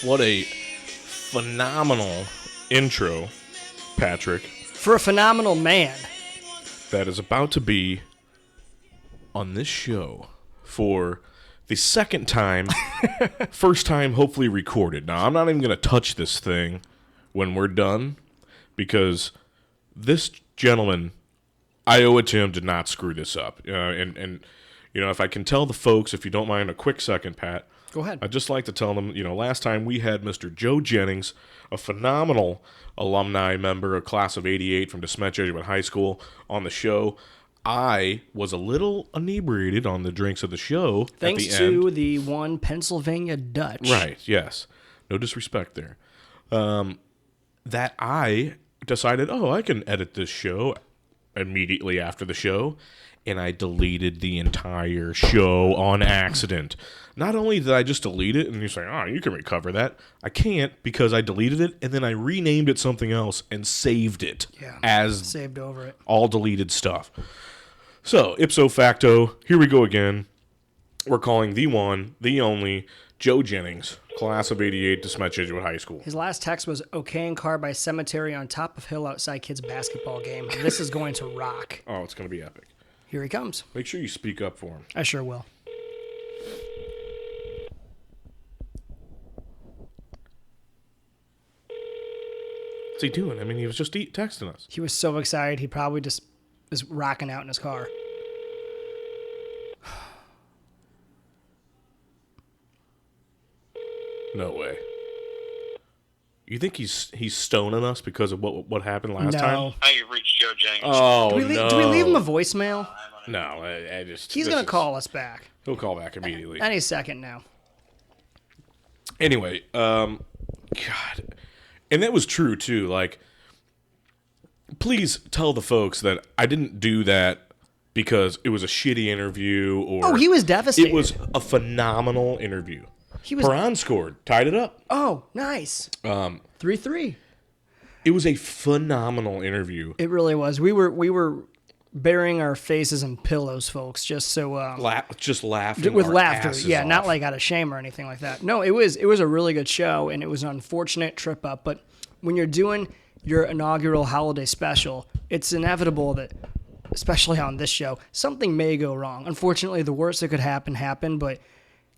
What a phenomenal intro, Patrick. For a phenomenal man. That is about to be on this show for the second time, first time hopefully recorded. Now, I'm not even going to touch this thing when we're done because this gentleman, I owe it to him to not screw this up. And you know, if I can tell the folks, if you don't mind a quick second, Pat. Go ahead. I'd just like to tell them, you know, last time we had Mr. Joe Jennings, a phenomenal alumni member, a class of 88 from DeSmet Jesuit High School, on the show. I was a little inebriated on the drinks of the show. Thanks at the to end. the one Pennsylvania Dutch. Right, yes. No disrespect there. That I decided, I can edit this show immediately after the show, and I deleted the entire show on accident. Not only did I just delete it, and you say, you can recover that. I can't because I deleted it, and then I renamed it something else and saved it as saved over it. All deleted stuff. So, ipso facto, here we go again. We're calling the one, the only, Joe Jennings, class of 88, DeSmet Jesuit High School. His last text was, okay in car by cemetery on top of hill outside kids' basketball game. This is going to rock. Oh, it's going to be epic. Here he comes. Make sure you speak up for him. I sure will. What's he doing? I mean, he was just texting us. He was so excited, he probably just is rocking out in his car. No way. You think he's stoning us because of what happened last time? Hi, you've reached Joe Jennings. Oh, no. Do we leave him a voicemail? No, I just... He's going to call us back. He'll call back immediately. Any second now. Anyway, God. And that was true, too. Like, please tell the folks that I didn't do that because it was a shitty interview or... Oh, he was devastated. It was a phenomenal interview. Perron scored, tied it up. Oh, nice. 3-3. It was a phenomenal interview. It really was. We were burying our faces in pillows, folks, just so just laughing with our laughter. asses Yeah, off. not like out of shame or anything like that. No, it was a really good show, and it was an unfortunate trip up. But when you're doing your inaugural holiday special, it's inevitable that, especially on this show, something may go wrong. Unfortunately, the worst that could happen happened. But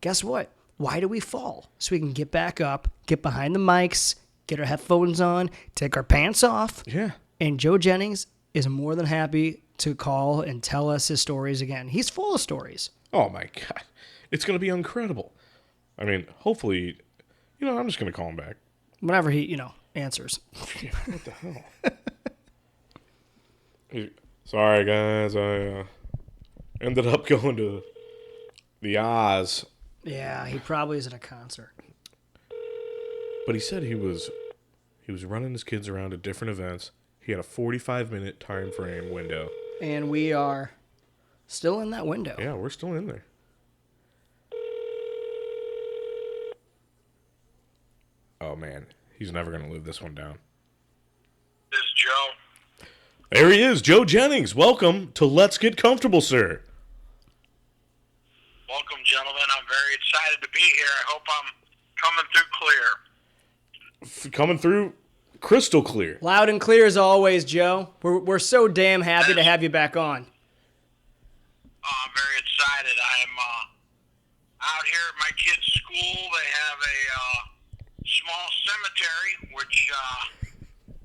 guess what? Why do we fall? So we can get back up, get behind the mics, get our headphones on, take our pants off. Yeah. And Joe Jennings is more than happy to call and tell us his stories again. He's full of stories. Oh, my God. It's going to be incredible. I mean, hopefully, I'm just going to call him back. Whenever he, answers. What the hell? Sorry, guys. I ended up going to the Oz. Yeah, he probably is at a concert. But he said he was running his kids around to different events. He had a 45-minute time frame window. And we are still in that window. Yeah, we're still in there. Oh, man. He's never going to live this one down. This is Joe. There he is, Joe Jennings. Welcome to Let's Get Comfortable, sir. Welcome, gentlemen. I'm very excited to be here. I hope I'm coming through clear. Coming through crystal clear. Loud and clear as always, Joe. We're so damn happy to have you back on. I'm very excited. I'm out here at my kids' school. They have a small cemetery, which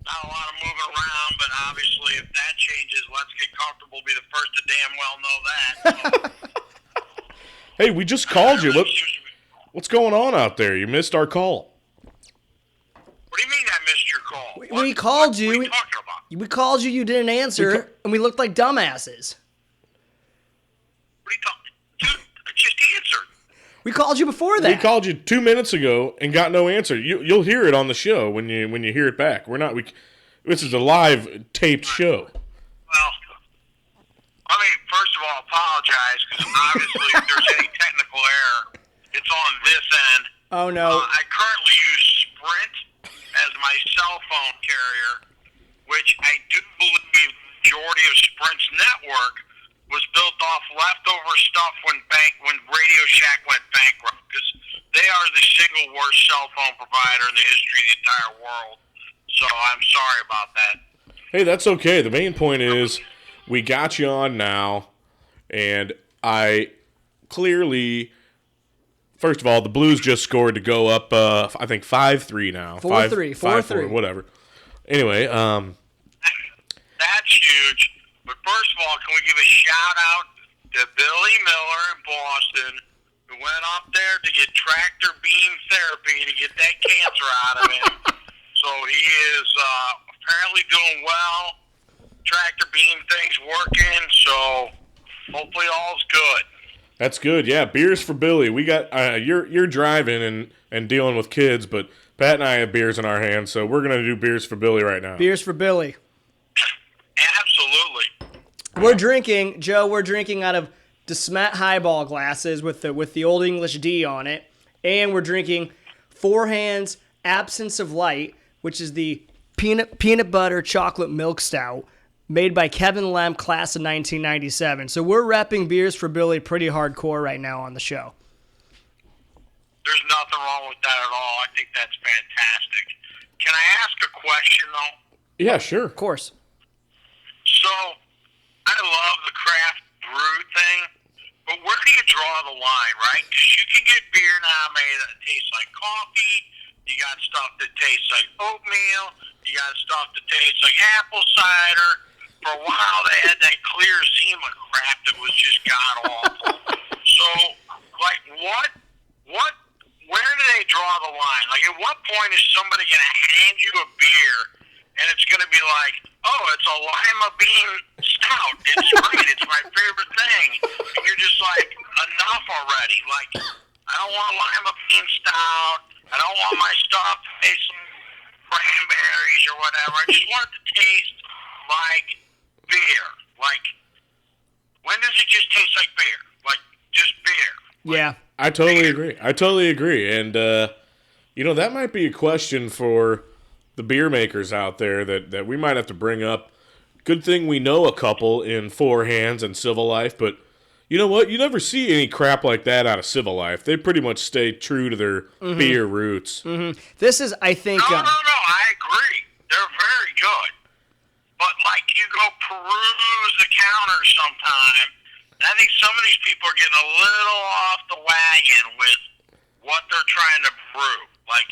not a lot of moving around, but obviously if that changes, Let's Get Comfortable will be the first to damn well know that. So, Hey, we just called you. What's going on out there? You missed our call. What do you mean I missed your call? We called you. What are you talking about? We called you. You didn't answer, and we looked like dumbasses. What are you talking? Dude, I just answered. We called you before that. We called you 2 minutes ago and got no answer. You'll hear it on the show when you hear it back. This is a live taped show. Well, let me first of all apologize because obviously if there's any technical error, it's on this end. Oh no! I currently use Sprint as my cell phone carrier, which I do believe the majority of Sprint's network was built off leftover stuff when Radio Shack went bankrupt because they are the single worst cell phone provider in the history of the entire world. So I'm sorry about that. Hey, that's okay. The main point is we got you on now, and I clearly, first of all, the Blues just scored to go up, I think 5-3 now. 4-3, 5-4, whatever. Anyway, That's huge. But first of all, can we give a shout out to Billy Miller in Boston, who went up there to get tractor beam therapy to get that cancer out of him. So he is apparently doing well. Tractor beam thing's working, so hopefully all's good. that's good. Yeah, beers for Billy. We got you're driving and dealing with kids, but Pat and I have beers in our hands, so we're gonna do beers for Billy right now. Beers for Billy. Absolutely. We're drinking, Joe. We're drinking out of DeSmet highball glasses with the Old English D on it, and we're drinking Four Hands Absence of Light, which is the peanut butter chocolate milk stout made by Kevin Lem, class of 1997. So we're repping beers for Billy pretty hardcore right now on the show. There's nothing wrong with that at all. I think that's fantastic. Can I ask a question, though? Yeah, sure. Of course. So, I love the craft brew thing, but where do you draw the line, right? Because you can get beer now made that tastes like coffee. You got stuff that tastes like oatmeal. You got stuff that tastes like apple cider. For a while, they had that clear Zima crap that was just god-awful. So, like, where do they draw the line? Like, at what point is somebody going to hand you a beer and it's going to be like, oh, it's a lima bean stout. It's great. It's my favorite thing. And you're just like, enough already. Like, I don't want lima bean stout. I don't want my stuff to taste like cranberries or whatever. I just want it to taste like beer. Like, when does it just taste like beer? Like, just beer. Yeah. I totally agree. And, that might be a question for the beer makers out there that we might have to bring up. Good thing we know a couple in Four Hands and Civil Life, but you know what? You never see any crap like that out of Civil Life. They pretty much stay true to their beer roots. Mm-hmm. This is, I think... No, I agree. They're very good. But, like, you go peruse the counter sometime, I think some of these people are getting a little off the wagon with what they're trying to brew. Like,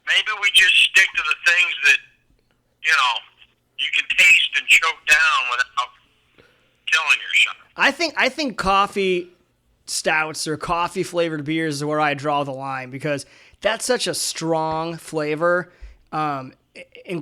maybe we just stick to the things that, you can taste and choke down without killing yourself. I think coffee stouts or coffee flavored beers is where I draw the line, because that's such a strong flavor. And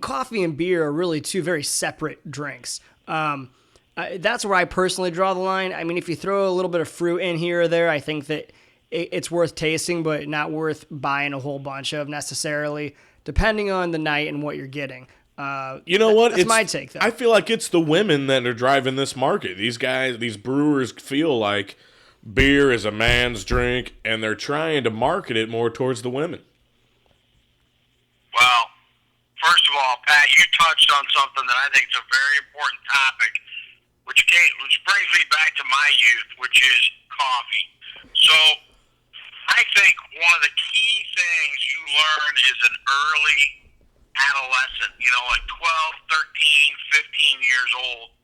coffee and beer are really two very separate drinks. That's where I personally draw the line. I mean, if you throw a little bit of fruit in here or there, I think that it's worth tasting, but not worth buying a whole bunch of necessarily, depending on the night and what you're getting. You know what? That's my take, though. I feel like it's the women that are driving this market. These guys, these brewers feel like beer is a man's drink, and they're trying to market it more towards the women. Well, first of all, Pat, you touched on something that I think is a very important topic, which brings me back to my youth, which is coffee. So, I think one of the key things you learn as an early adolescent, like 12, 13, 15 years old,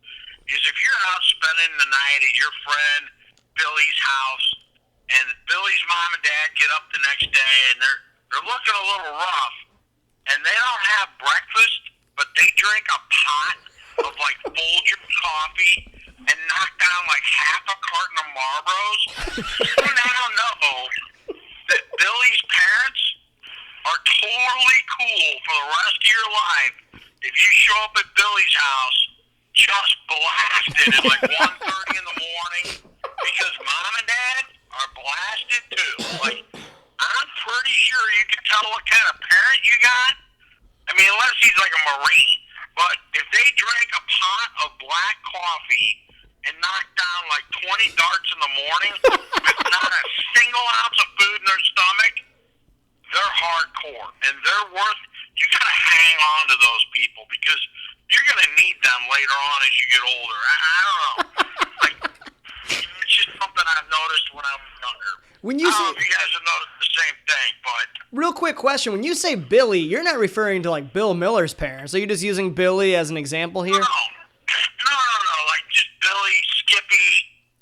is if you're out spending the night at your friend Billy's house, and Billy's mom and dad get up the next day and they're looking a little rough, and they don't have breakfast, but they drink a pot of like Folgers coffee and knock down like half a carton of Marlboros, you now know that Billy's parents are totally cool for the rest of your life if you show up at Billy's house just blasted at like 1:30 in the morning, because mom and dad are blasted too. Like, I'm pretty sure you can tell what kind of parent you got. I mean, unless he's like a Marine. But if they drank a pot of black coffee and knock down like 20 darts in the morning with not a single ounce of food in their stomach, they're hardcore. And they're you got to hang on to those people, because you're going to need them later on as you get older. I don't know. Like, it's just something I've noticed when I was younger. When you I don't know if you guys have noticed the same thing, but Real quick question. When you say Billy, you're not referring to, like, Bill Miller's parents. Are you just using Billy as an example here? no, like just Billy, Skippy.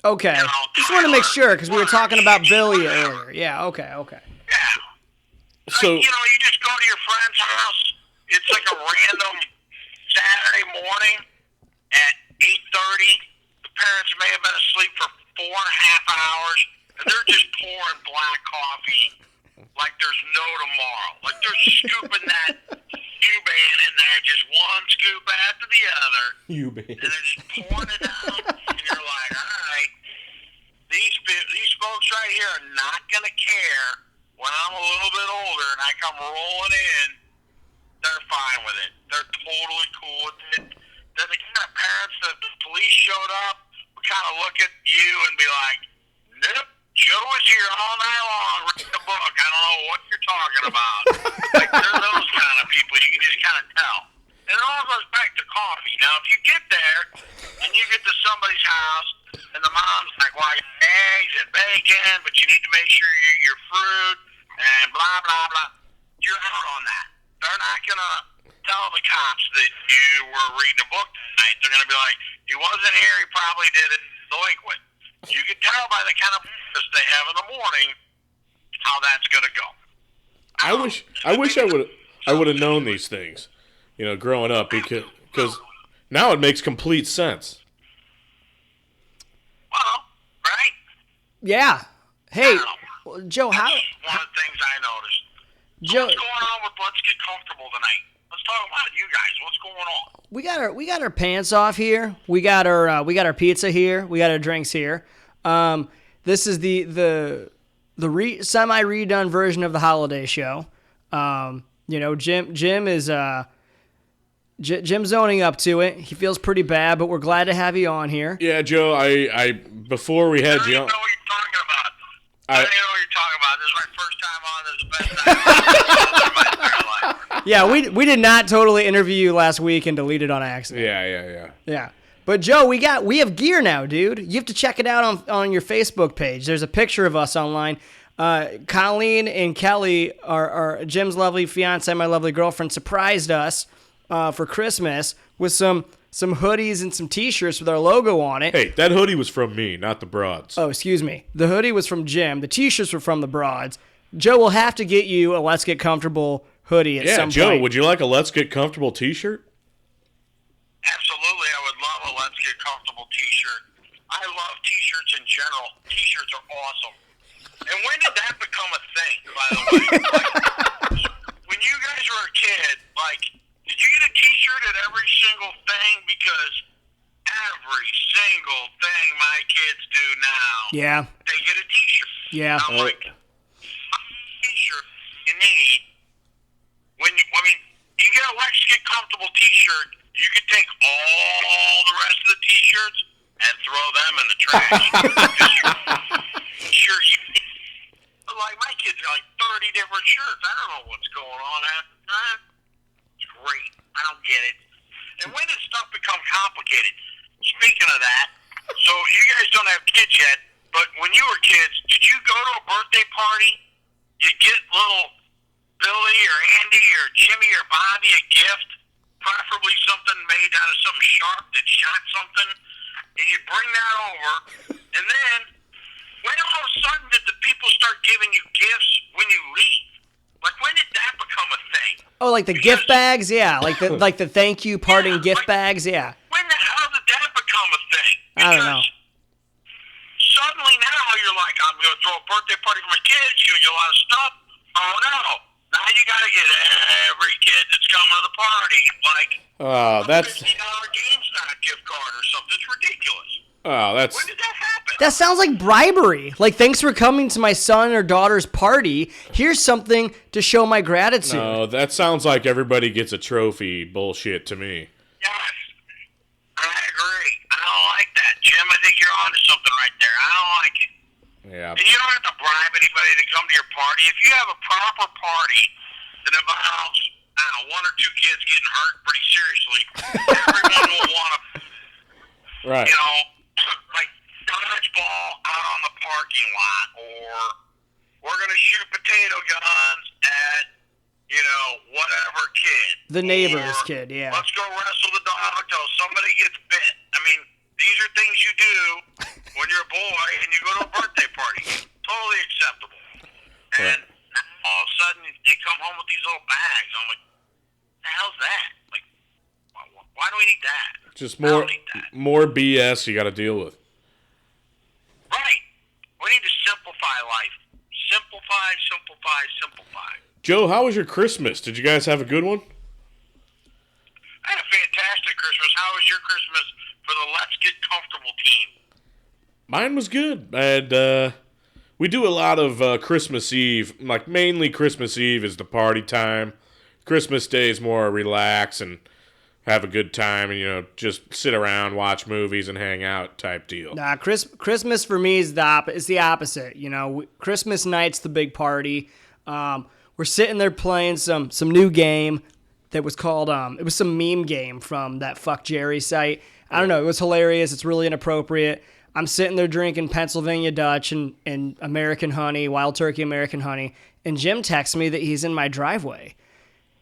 Okay. You know, Just want to make sure, because we were talking about Billy whatever. earlier. Yeah, okay. Yeah. So, Like, you just go to your friend's house. It's like a random Saturday morning at 8:30. The parents may have been asleep for 4.5 hours, and they're just pouring black coffee like there's no tomorrow. Like they're scooping that U-Ban in there, just one scoop after the other. U-Ban. And they're just pouring it out, and you're like, all right, these folks right here are not going to care when I'm a little bit older and I come rolling in. They're fine with it. They're totally cool with it. They're the kind of parents that the police showed up, would kind of look at you and be like, nope, Joe is here all night long reading a book. I don't know what you're talking about. Like, they're those kind of people. You can just kind of tell. And it all goes back to coffee. Now, if you get there and you get to somebody's house and the mom's like, well, I got eggs and bacon, but you need to make sure you eat your fruit and blah, blah, blah, you're out on that. They're not going to tell the cops that you were reading a book tonight. They're going to be like, he wasn't here, he probably did it delinquent. You can tell by the kind of breakfast they have in the morning how that's going to go. I wish I would have known these things, growing up, because now it makes complete sense. Well, right? Yeah. Hey, Joe, how... One of the things I noticed. Joe, What's going on with Let's Get Comfortable tonight? Let's talk about you guys. What's going on? we got our pants off here. We got our pizza here. We got our drinks here. This is the semi redone version of the holiday show. Jim is Jim's owning up to it. He feels pretty bad, but we're glad to have you on here. Yeah, Joe. I before we had you on, I don't even know what you're talking about. I don't even know what you're talking about. This is my first time on. This is the best time in my entire life. Yeah, we did not totally interview you last week and delete it on accident. Yeah. But Joe, we have gear now, dude. You have to check it out on your Facebook page. There's a picture of us online. Colleen and Kelly, our Jim's lovely fiance, my lovely girlfriend, surprised us for Christmas with some hoodies and some T-shirts with our logo on it. Hey, that hoodie was from me, not the broads. Oh, excuse me. The hoodie was from Jim. The T-shirts were from the broads. Joe will have to get you a Let's Get Comfortable hoodie at some Joe, point. would you like a Let's Get Comfortable T-shirt? Absolutely, I would love a Let's Get Comfortable T-shirt. I love T-shirts in general. T-shirts are awesome. And when did that become a thing, by the way? When you guys were a kid, did you get a T-shirt at every single thing? Because every single thing my kids do now, Yeah. they get a T-shirt. Yeah. I'm like, T-shirt you need you get a Let's Get Comfortable T-shirt, you could take all the rest of the T-shirts and throw them in the trash. Like my kids got 30 different shirts. I don't know what's going on half the time. It's great. I don't get it. And when did stuff become complicated? Speaking of that, so you guys don't have kids yet, but when you were kids, did you go to a birthday party? You get little Billy or Andy or Jimmy or Bobby a gift, preferably something made out of something sharp that shot something, and you bring that over, and then when all of a sudden did the people start giving you gifts when you leave? Like, when did that become a thing? Oh, like the gift bags? Yeah, like the thank you parting gift bags? Yeah. When the hell did that become a thing? I don't know. Suddenly now you're like, I'm going to throw a birthday party for my kids. You're going to get a lot of stuff. Oh, no. Now you got to get every kid that's coming to the party, That's $50 GameStop gift card or something. It's ridiculous. that's When did that happen? That sounds like bribery. Like, thanks for coming to my son or daughter's party. Here's something to show my gratitude. no, that sounds like everybody gets a trophy bullshit to me. Yes. I agree. I don't like that. Jim, I think you're onto something right there. I don't like it. Yeah. And you don't have to bribe anybody to come to your party. If you have a proper party that involves, I don't know, one or two kids getting hurt pretty seriously, everyone will want to, Right. like dodgeball out on the parking lot or we're going to shoot potato guns at, whatever kid. The neighbor's Or, kid, yeah. let's go wrestle the dog till somebody gets bit. I mean, these are things you do when you're a boy and you go to a birthday party. Totally acceptable. And all of a sudden, they come home with these little bags. I'm like, the hell's that? Like, why do we need that? Just I don't need that. more BS you got to deal with. Right. We need to simplify life. Simplify, simplify, simplify. Joe, how was your Christmas? Did you guys have a good one? I had a fantastic Christmas. How was your Christmas for the Let's Get Comfortable team? Mine was good. And we do a lot of Christmas Eve. Like, mainly Christmas Eve is the party time. Christmas Day is more relax and have a good time and, just sit around, watch movies, and hang out type deal. Nah, Christmas for me is the opposite. Christmas night's the big party. We're sitting there playing some new game that was called, it was some meme game from that Fuck Jerry site. I don't know. It was hilarious. It's really inappropriate. I'm sitting there drinking Pennsylvania Dutch and American honey, Wild Turkey American honey, and Jim texts me that he's in my driveway.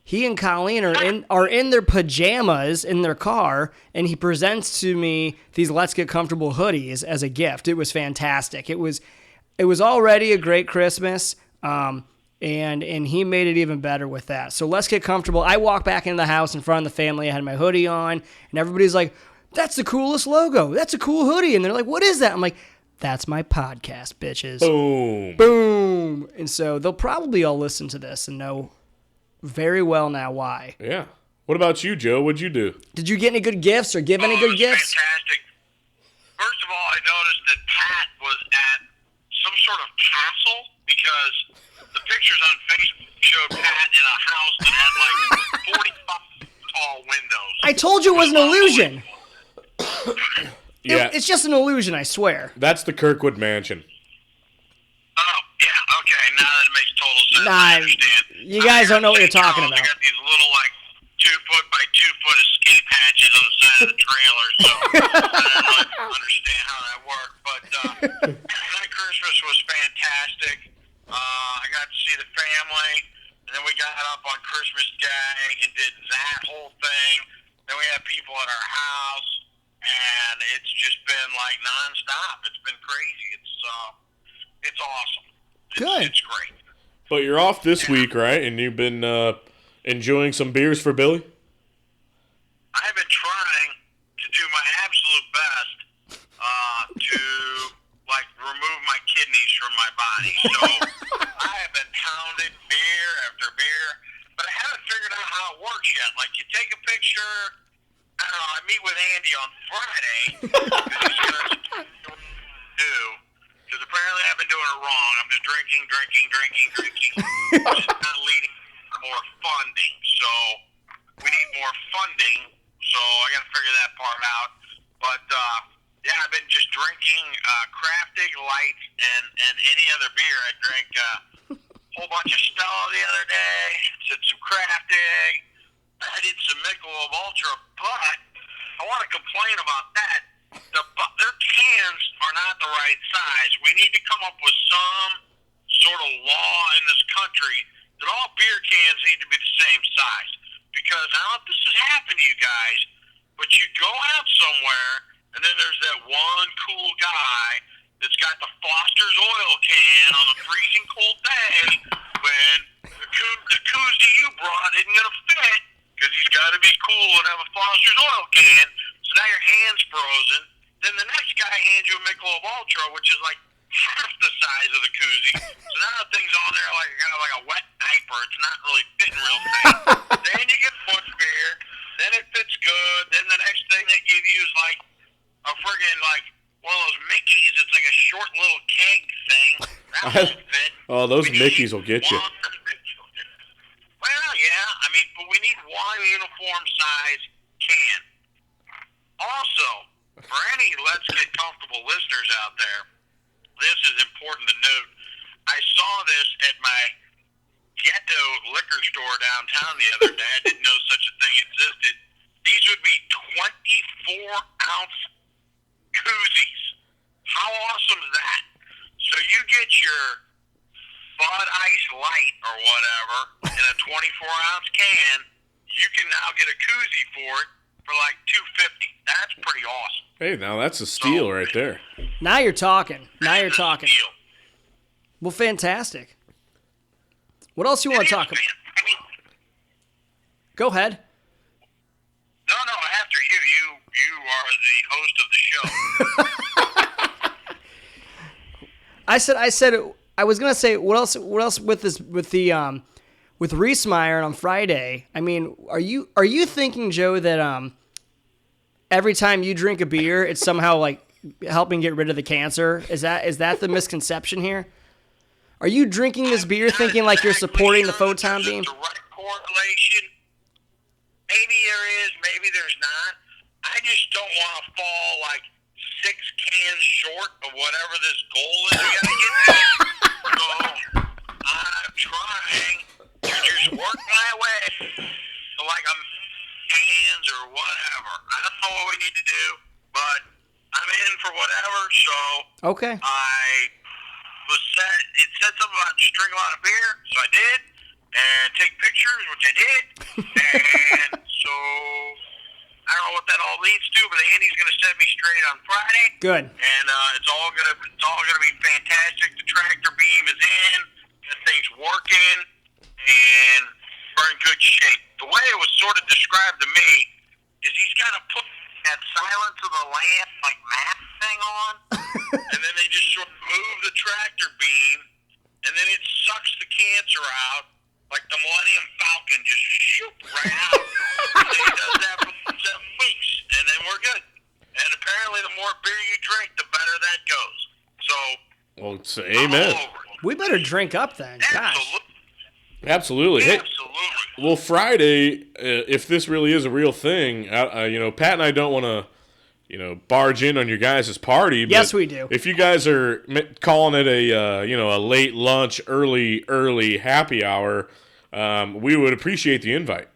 He and Colleen are in their pajamas in their car, and he presents to me these Let's Get Comfortable hoodies as a gift. It was fantastic. It was already a great Christmas, and he made it even better with that. So Let's Get Comfortable. I walk back into the house in front of the family. I had my hoodie on, and everybody's like, "That's the coolest logo. That's a cool hoodie." And they're like, "What is that?" I'm like, "That's my podcast, bitches." Boom. Boom. And so they'll probably all listen to this and know very well now why. Yeah. What about you, Joe? What'd you do? Did you get any good gifts or give any good gifts? Fantastic. First of all, I noticed that Pat was at some sort of castle because the pictures on Facebook showed Pat in a house that had like 45 tall windows. I told you it was an illusion. Yeah. It's just an illusion, I swear. That's the Kirkwood Mansion. Oh, yeah, okay. Now that it makes total sense. Nah, I understand. you guys don't know what you're talking about. They got these little, 2-foot by 2-foot escape hatches on the side of the trailer, so I don't really understand how that worked. But that Christmas was fantastic. I got to see the family, and then we got up on Christmas Day and did that whole thing. Then we had people at our house, and it's just been nonstop. It's been crazy. It's awesome. Good. It's great. But you're off this week, right? And you've been enjoying some beers for Billy? I've been trying to do my absolute best to remove my kidneys from my body. So I have been pounding beer after beer, but I haven't figured out how it works yet. Like, you take a picture. I don't know. I meet with Andy on Friday because he's going to do. Because apparently I've been doing it wrong. I'm just drinking. Which is not leading to more funding. So we need more funding. So I got to figure that part out. But yeah, I've been just drinking Craftig Light and any other beer. I drank a whole bunch of Stella the other day. Did some Craftig. I did some Michelob Ultra, but I want to complain about that. Their cans are not the right size. We need to come up with some sort of law in this country that all beer cans need to be the same size. Because I don't know if this has happened to you guys, but you go out somewhere, and then there's that one cool guy that's got the Foster's oil can on a freezing cold day when the koozie you brought isn't going to fit because he's got to be cool and have a Foster's oil can. So now your hand's frozen. Then the next guy hands you a Michelob Ultra, which is half the size of the koozie. So now the thing's on there kind of like a wet diaper. It's not really fitting real tight. Then you get one beer. Then it fits good. Then the next thing they give you is a friggin' one of those Mickeys. It's like a short little keg thing. That won't fit. Oh, those Mickeys will get you. Well, yeah. But we need one uniform size can. Also, for any Let's Get Comfortable listeners out there, this is important to note. I saw this at my ghetto liquor store downtown the other day. I didn't know such a thing existed. These would be 24-ounce koozies. How awesome is that? So you get your Bud Ice Light or whatever in a 24-ounce can, you can now get a koozie for it for like $2.50. That's pretty awesome. Hey, now that's a steal right there. Now you're talking. Now you're That's a talking. steal. Well, fantastic. What else you want to talk about? I mean, Go ahead. no, after you are the host of the show. I was gonna say what else with this with Reesmeyer on Friday. I mean, are you thinking, Joe, that every time you drink a beer, it's somehow like helping get rid of the cancer? Is that the misconception here? Are you drinking this beer thinking like you're supporting the photon beam? There's a direct correlation. Maybe there is, maybe there's not. I just don't want to fall like 6 cans short of whatever this goal is we gotta get to. So I'm trying to just work my way to like a cans or whatever. I don't know what we need to do, but I'm in for whatever. So Okay. it said something about just drink a lot of beer, so I did, and take pictures, which I did, and so I don't know what that all leads to, but Andy's going to set me straight on Friday. Good. And it's all gonna be fantastic. The tractor beam is in, the thing's working, and we're in good shape. The way it was sort of described to me is he's got to put that Silence of the Lambs like map thing on, and then they just sort of move the tractor beam, and then it sucks the cancer out like the Millennium Falcon, just shoot right out. And then he does that for 7 weeks, and then we're good. And apparently, the more beer you drink, the better that goes. So, Well, it's I'm amen. all over it. We better drink up then. Gosh. Absolutely. Hey, Absolutely. well, Friday, if this really is a real thing, Pat and I don't want to, barge in on your guys' party. But Yes, we do. If you guys are calling it a late lunch, early happy hour, we would appreciate the invite.